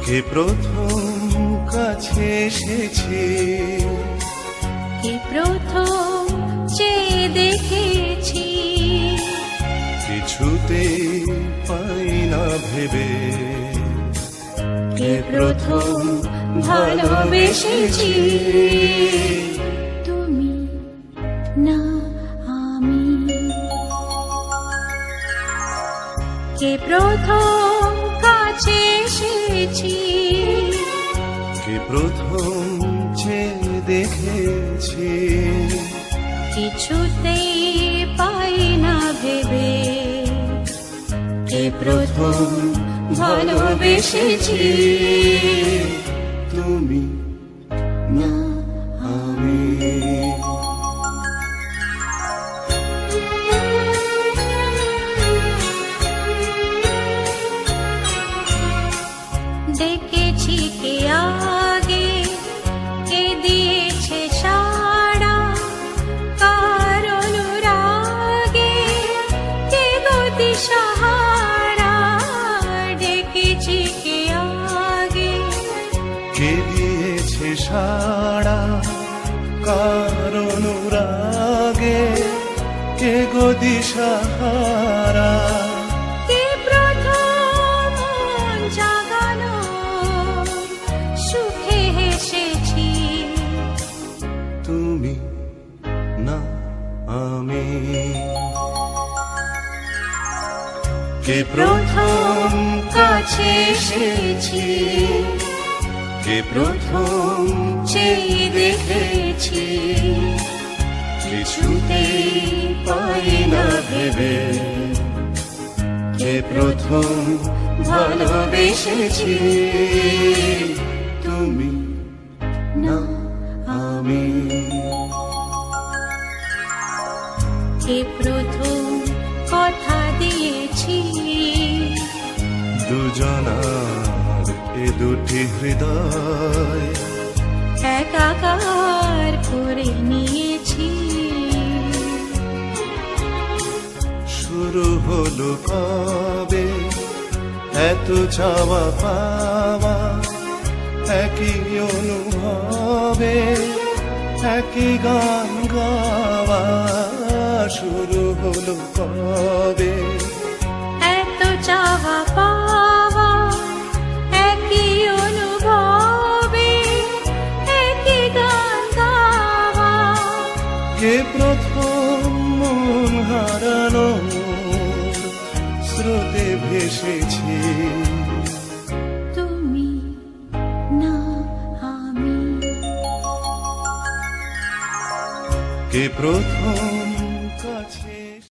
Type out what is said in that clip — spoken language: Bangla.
কে প্রথম কাছে এসেছে, কে প্রথম চেয়ে দেখেছি, কিছুতে পাই না ভেবে। কে প্রথম ভালোবেসেছি, তুমি না আমি। কে প্রথম কাছে এসেছি, কে প্রথম চেয়ে দেখেছি, কিছুতেই পাই না ভেবে। কে প্রথম ভালোবেসেছি, তুমি না আমি। দেখেছি কে আগে, কে দিয়েছে সাড়া, কার অনুরাগে কে গতি সাহারা। ডেকেছি কে আগে, কে দিয়েছে সাড়া, কার অনুরাগে কে গো দিশাহারা। কে প্রথম মন জাগানো সুখে হেসেছি, তুমি না আমি। কে প্রথম কাছে এসেছি, কে প্রথম চেয়ে দেখেছি, কিছুতেই পাই না ভেবে। কে প্রথম ভালোবেসেছি, তুমি না আমি। কে প্রথম কথা দিয়েছি, দুজনার এ দুটি হৃদয় একাকার করে নিয়েছি। শুরু হলো কবে এত চাওয়া পাওয়া, একই অনুভবে একই গান গাওয়া। শুরু হলো কবে এত চাওয়া পাওয়া, একই অনুভবে একই গান গাওয়া। কে প্রথম মন হারানো স্রোতে ভেসেছি, তুমি না আমি। কে প্রথম